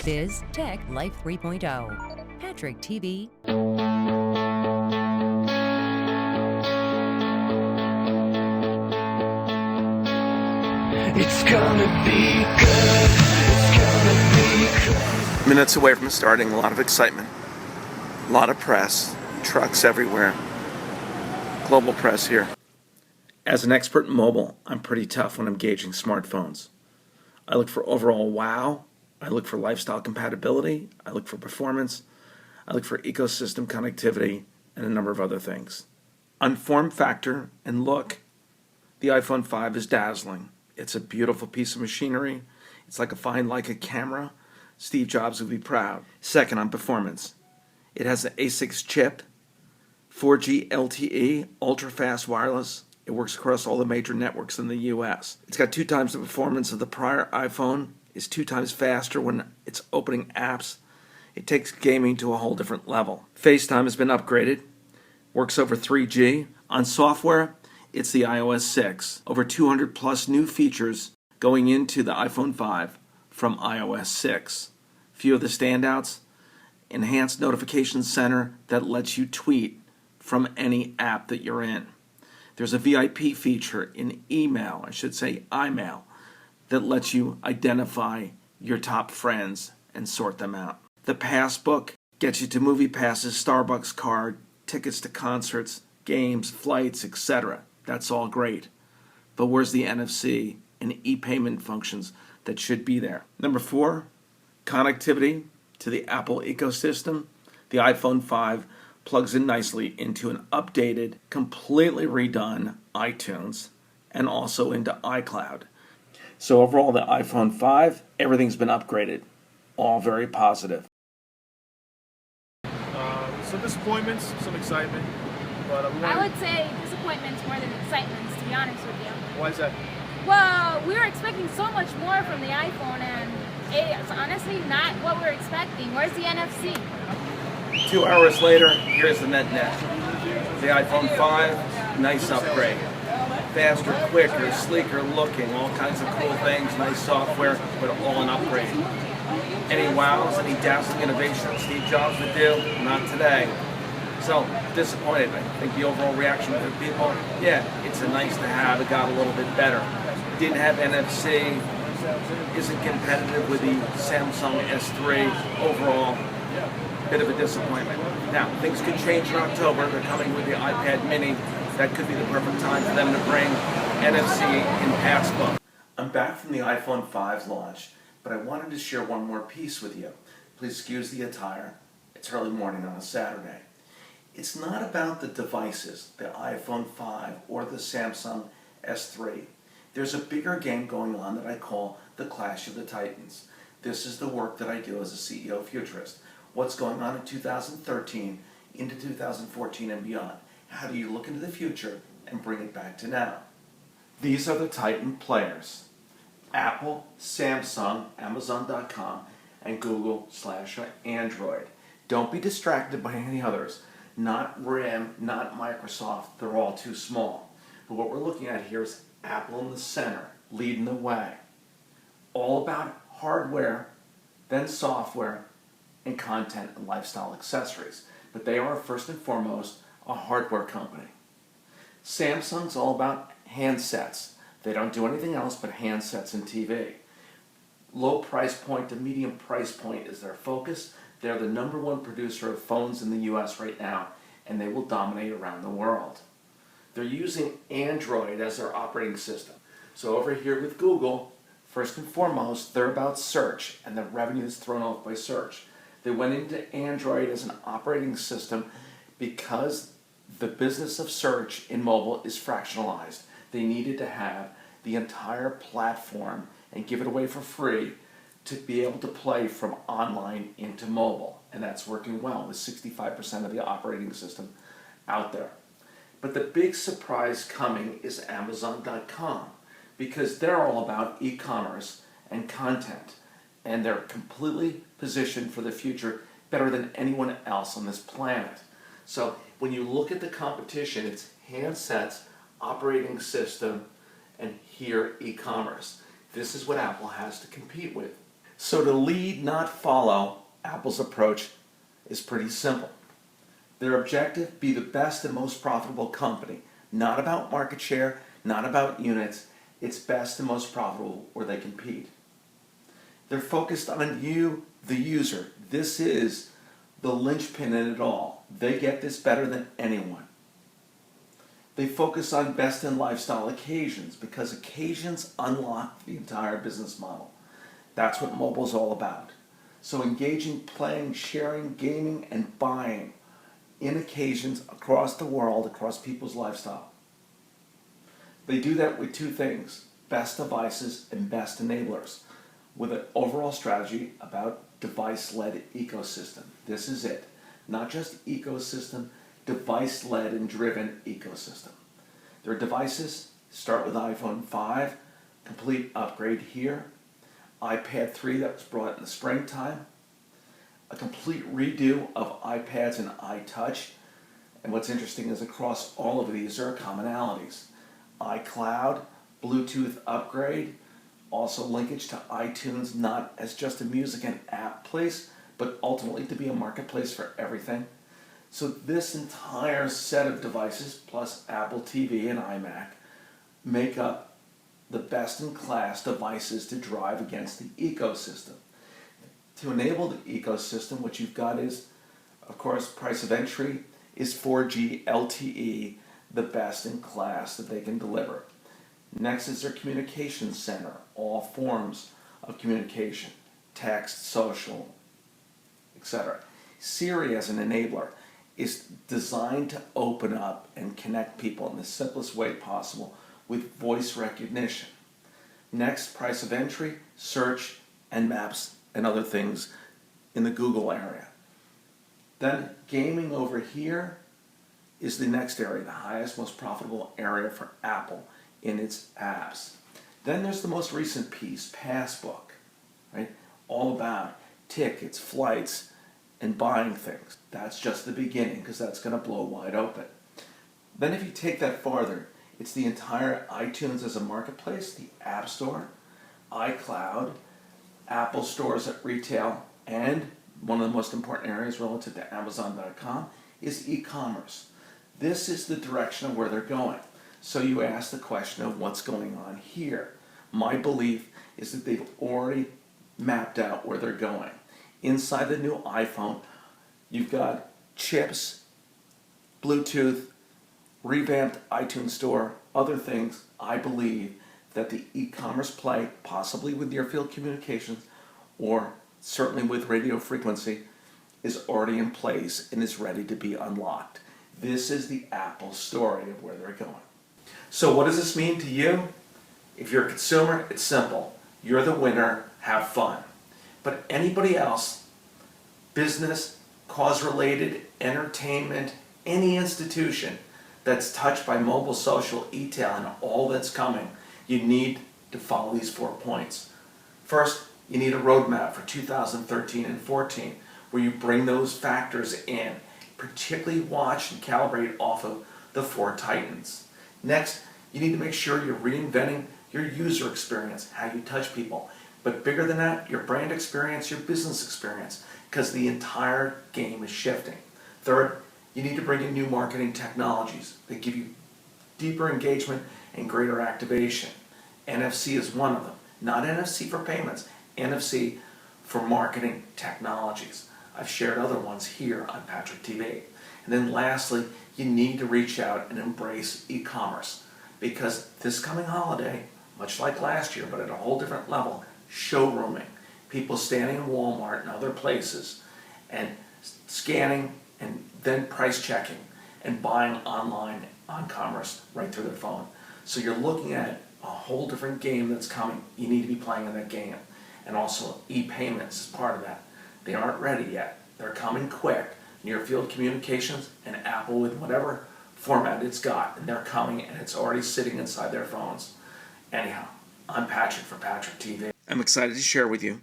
Biz Tech Life 3.0. Patrick TV. It's gonna be good. It's gonna be good. Minutes away from starting, a lot of excitement, a lot of press, trucks everywhere, global press here. As an expert in mobile, I'm pretty tough when I'm gauging smartphones. I look for overall wow, I look for lifestyle compatibility, I look for performance, I look for ecosystem connectivity, and a number of other things. On form factor and look, the iPhone 5 is dazzling. It's a beautiful piece of machinery. It's like a fine Leica camera. Steve Jobs would be proud. Second, on performance. It has an A6 chip, 4G LTE, ultra-fast wireless. It works across all the major networks in the US. It's got 2 times the performance of the prior iPhone. It's 2 times faster when it's opening apps. It takes gaming to a whole different level. FaceTime has been upgraded. Works over 3G. On software, it's the iOS 6. Over 200 plus new features going into the iPhone 5 from iOS 6. Few of the standouts: enhanced notification center that lets you tweet from any app that you're in. There's a VIP feature in email, I should say iMail, that lets you identify your top friends and sort them out. The Passbook gets you to movie passes, Starbucks card, tickets to concerts, games, flights, etc. That's all great. But where's the NFC and e-payment functions that should be there? Number 4, connectivity to the Apple ecosystem. The iPhone 5 plugs in nicely into an updated, completely redone iTunes and also into iCloud. So overall, the iPhone 5, everything's been upgraded. All very positive. Some disappointments, some excitement, but I would say disappointments more than excitements, to be honest with you. Why is that? Well, we were expecting so much more from the iPhone, and it's honestly not what we're expecting. Where's the NFC? 2 hours later, here's the net. The iPhone 5, nice upgrade. Faster, quicker, sleeker looking, all kinds of cool things, nice software, but all an upgrade. Any wows, any dazzling innovation that Steve Jobs would do? Not today. So, disappointed. I think the overall reaction from people, yeah, it's a nice to have, it got a little bit better. Didn't have NFC, isn't competitive with the Samsung S3. Overall, bit of a disappointment. Now, things could change in October. They're coming with the iPad mini. That could be the perfect time for them to bring NFC in Passbook. I'm back from the iPhone 5's launch, but I wanted to share one more piece with you. Please excuse the attire. It's early morning on a Saturday. It's not about the devices, the iPhone 5 or the Samsung S3. There's a bigger game going on that I call the Clash of the Titans. This is the work that I do as a CEO futurist. What's going on in 2013 into 2014 and beyond? How do you look into the future and bring it back to now? These are the Titan players: Apple, Samsung, Amazon.com, and Google/Android. Don't be distracted by any others. Not RIM, not Microsoft. They're all too small. But what we're looking at here is Apple in the center, leading the way. All about hardware, then software, and content and lifestyle accessories. But they are first and foremost a hardware company. Samsung's all about handsets. They don't do anything else but handsets and TV. Low price point to medium price point is their focus. They're the #1 producer of phones in the US right now, and they will dominate around the world. They're using Android as their operating system. So over here with Google, first and foremost, they're about search, and the revenue is thrown off by search. They went into Android as an operating system because the business of search in mobile is fractionalized. They needed to have the entire platform and give it away for free to be able to play from online into mobile. And that's working well with 65% of the operating system out there. But the big surprise coming is Amazon.com, because they're all about e-commerce and content. And they're completely positioned for the future better than anyone else on this planet. So when you look at the competition, it's handsets, operating system, and here e-commerce. This is what Apple has to compete with. So to lead, not follow, Apple's approach is pretty simple. Their objective, be the best and most profitable company. Not about market share, not about units. It's best and most profitable where they compete. They're focused on you, the user. This is the linchpin in it all. They get this better than anyone. They focus on best in lifestyle occasions because occasions unlock the entire business model. That's what mobile's all about. So engaging, playing, sharing, gaming, and buying in occasions across the world, across people's lifestyle. They do that with two things, best devices and best enablers, with an overall strategy about device-led ecosystem. This is it. Not just ecosystem, device-led and driven ecosystem. Their devices start with iPhone 5, complete upgrade here, iPad 3 that was brought in the springtime, a complete redo of iPads and iTouch. And what's interesting is across all of these there are commonalities. iCloud, Bluetooth upgrade, also linkage to iTunes, not as just a music and app place, but ultimately to be a marketplace for everything. So this entire set of devices, plus Apple TV and iMac, make up the best-in-class devices to drive against the ecosystem. To enable the ecosystem, what you've got is, of course, price of entry is 4G LTE, the best in class that they can deliver. Next is their communication center, all forms of communication, text, social, etc. Siri as an enabler is designed to open up and connect people in the simplest way possible with voice recognition. Next, price of entry, search, and maps and other things in the Google area. Then gaming over here is the next area, the highest, most profitable area for Apple in its apps. Then there's the most recent piece, Passbook, right? All about tickets, flights, and buying things. That's just the beginning because that's going to blow wide open. Then if you take that farther, it's the entire iTunes as a marketplace, the App Store, iCloud, Apple stores at retail, and one of the most important areas relative to Amazon.com is e-commerce. This is the direction of where they're going. So you ask the question of what's going on here. My belief is that they've already mapped out where they're going. Inside the new iPhone, you've got chips, Bluetooth, revamped iTunes Store, other things. I believe that the e-commerce play, possibly with near-field communications, or certainly with radio frequency, is already in place and is ready to be unlocked. This is the Apple story of where they're going. So what does this mean to you? If you're a consumer, it's simple. You're the winner, have fun. But anybody else, business, cause-related, entertainment, any institution that's touched by mobile, social, e-tail, and all that's coming, you need to follow these 4 points. First, you need a roadmap for 2013 and 14 where you bring those factors in, particularly watch and calibrate off of the 4 titans. Next, you need to make sure you're reinventing your user experience, how you touch people. But bigger than that, your brand experience, your business experience, because the entire game is shifting. Third, you need to bring in new marketing technologies that give you deeper engagement and greater activation. NFC is one of them. Not NFC for payments, NFC for marketing technologies. I've shared other ones here on Patrick TV. And then lastly, you need to reach out and embrace e-commerce because this coming holiday, much like last year, but at a whole different level, showrooming, people standing in Walmart and other places and scanning and then price checking and buying online on commerce right through their phone. So you're looking at a whole different game that's coming. You need to be playing in that game. And also e-payments is part of that. They aren't ready yet. They're coming quick. Near field communications and Apple with whatever format it's got, and they're coming and it's already sitting inside their phones. Anyhow, I'm Patrick for Patrick TV. I'm excited to share with you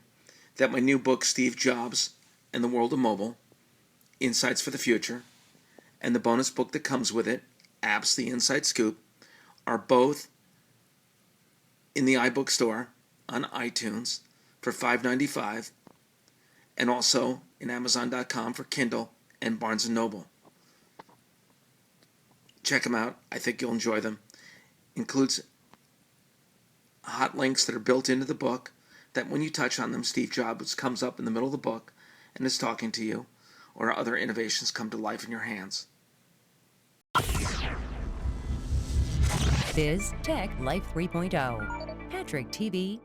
that my new book, Steve Jobs and the World of Mobile, Insights for the Future, and the bonus book that comes with it, Apps, the Inside Scoop, are both in the iBook store on iTunes, for $5.95, and also in Amazon.com for Kindle and Barnes & Noble. Check them out. I think you'll enjoy them. Includes hot links that are built into the book that when you touch on them, Steve Jobs comes up in the middle of the book and is talking to you, or other innovations come to life in your hands. Biz Tech Life 3.0. Patrick TV.